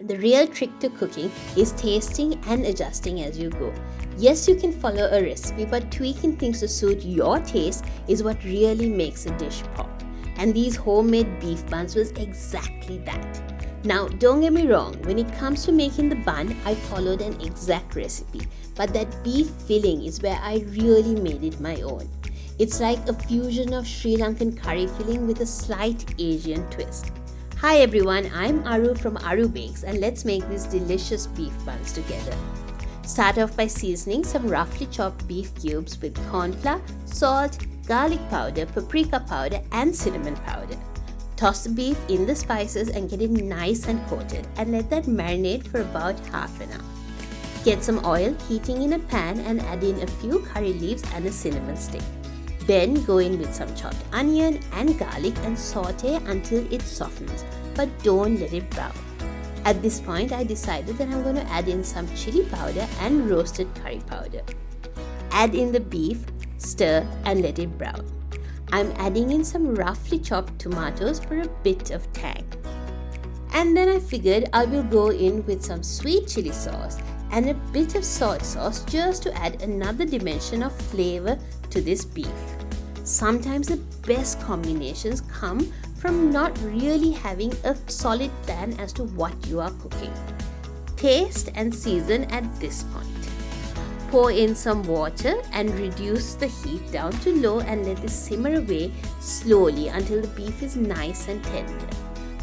The real trick to cooking is tasting and adjusting as you go. Yes, you can follow a recipe, but tweaking things to suit your taste is what really makes a dish pop. And these homemade beef buns was exactly that. Now, don't get me wrong, when it comes to making the bun, I followed an exact recipe, but that beef filling is where I really made it my own. It's like a fusion of Sri Lankan curry filling with a slight Asian twist. Hi everyone, I'm Aru from Arubakes, and let's make these delicious beef buns together. Start off by seasoning some roughly chopped beef cubes with corn flour, salt, garlic powder, paprika powder and cinnamon powder. Toss the beef in the spices and get it nice and coated, and let that marinate for about half an hour. Get some oil heating in a pan and add in a few curry leaves and a cinnamon stick. Then go in with some chopped onion and garlic and sauté until it softens, but don't let it brown. At this point, I decided that I'm going to add in some chili powder and roasted curry powder. Add in the beef, stir and let it brown. I'm adding in some roughly chopped tomatoes for a bit of tang. And then I figured I will go in with some sweet chili sauce and a bit of soy sauce just to add another dimension of flavor to this beef. Sometimes the best combinations come from not really having a solid plan as to what you are cooking. Taste and season at this point. Pour in some water and reduce the heat down to low and let this simmer away slowly until the beef is nice and tender.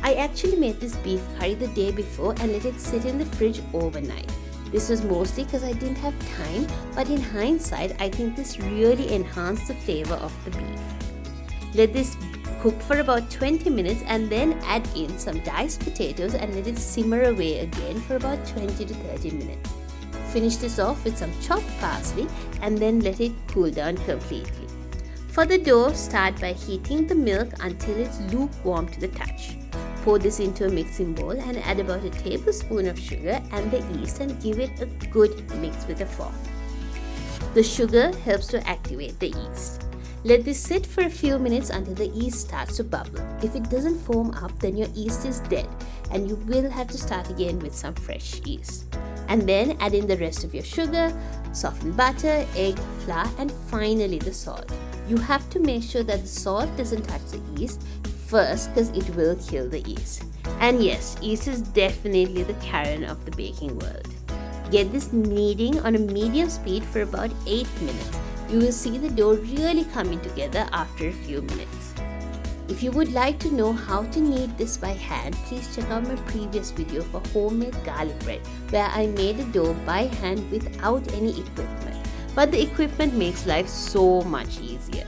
I actually made this beef curry the day before and let it sit in the fridge overnight. This was mostly because I didn't have time, but in hindsight, I think this really enhanced the flavor of the beef. Let this cook for about 20 minutes and then add in some diced potatoes and let it simmer away again for about 20 to 30 minutes. Finish this off with some chopped parsley and then let it cool down completely. For the dough, start by heating the milk until it's lukewarm to the touch. Pour this into a mixing bowl and add about a tablespoon of sugar and the yeast and give it a good mix with a fork. The sugar helps to activate the yeast. Let this sit for a few minutes until the yeast starts to bubble. If it doesn't foam up, then your yeast is dead and you will have to start again with some fresh yeast. And then add in the rest of your sugar, softened butter, egg, flour and finally the salt. You have to make sure that the salt doesn't touch the yeast first because it will kill the yeast. And yes, yeast is definitely the Karen of the baking world. Get this kneading on a medium speed for about 8 minutes. You will see the dough really coming together after a few minutes. If you would like to know how to knead this by hand, please check out my previous video for homemade garlic bread, where I made a dough by hand without any equipment. But the equipment makes life so much easier.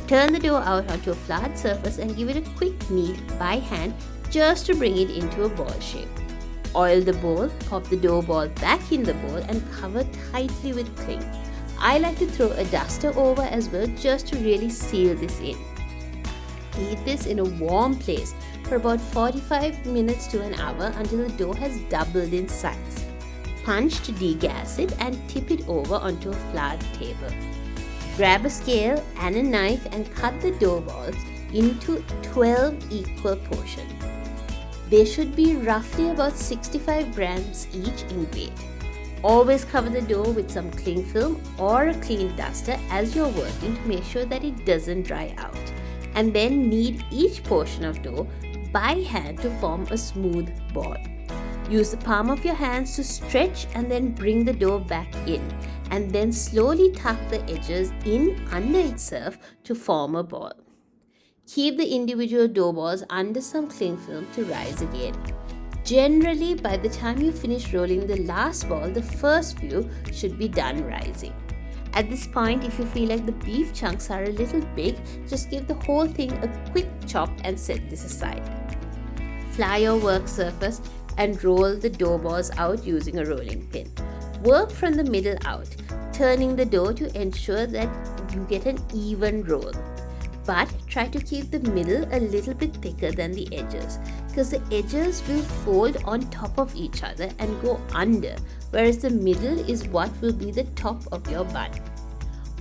Turn the dough out onto a flat surface and give it a quick knead by hand just to bring it into a ball shape. Oil the bowl, pop the dough ball back in the bowl and cover tightly with cling. I like to throw a duster over as well just to really seal this in. Heat this in a warm place for about 45 minutes to an hour until the dough has doubled in size. Punch to degas it and tip it over onto a flat table. Grab a scale and a knife and cut the dough balls into 12 equal portions. They should be roughly about 65 grams each in weight. Always cover the dough with some cling film or a clean duster as you're working to make sure that it doesn't dry out. And then knead each portion of dough by hand to form a smooth ball. Use the palm of your hands to stretch and then bring the dough back in, and then slowly tuck the edges in under itself to form a ball. Keep the individual dough balls under some cling film to rise again. Generally, by the time you finish rolling the last ball, the first few should be done rising. At this point, if you feel like the beef chunks are a little big, just give the whole thing a quick chop and set this aside. Fly your work surface and roll the dough balls out using a rolling pin. Work from the middle out, turning the dough to ensure that you get an even roll. But try to keep the middle a little bit thicker than the edges, because the edges will fold on top of each other and go under, whereas the middle is what will be the top of your bun.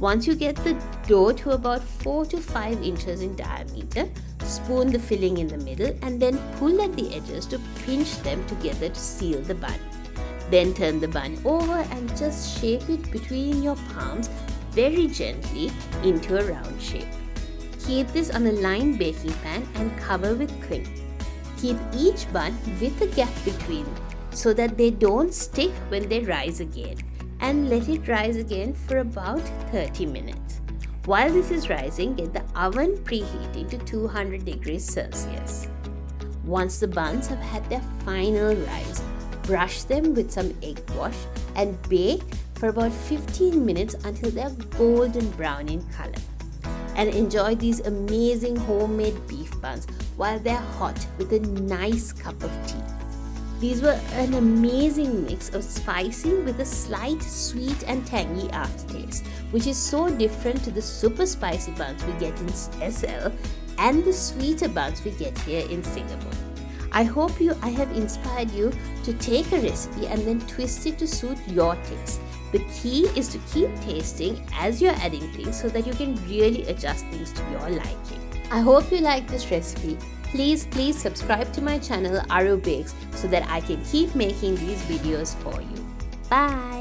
Once you get the dough to about 4 to 5 inches in diameter, Spoon the filling in the middle and then pull at the edges to pinch them together to seal the bun. Then turn the bun over and just shape it between your palms very gently into a round shape. Keep this on a lined baking pan and cover with cling. Keep each bun with a gap between so that they don't stick when they rise again, and let it rise again for about 30 minutes. While this is rising, get the oven preheating to 200 degrees Celsius. Once the buns have had their final rise, brush them with some egg wash and bake for about 15 minutes until they are golden brown in color. And enjoy these amazing homemade beef buns while they're hot with a nice cup of tea. These were an amazing mix of spicy with a slight sweet and tangy aftertaste, which is so different to the super spicy buns we get in SL and the sweeter buns we get here in Singapore. I hope I have inspired you to take a recipe and then twist it to suit your taste. The key is to keep tasting as you're adding things so that you can really adjust things to your liking. I hope you like this recipe. Please subscribe to my channel Arubakes so that I can keep making these videos for you. Bye!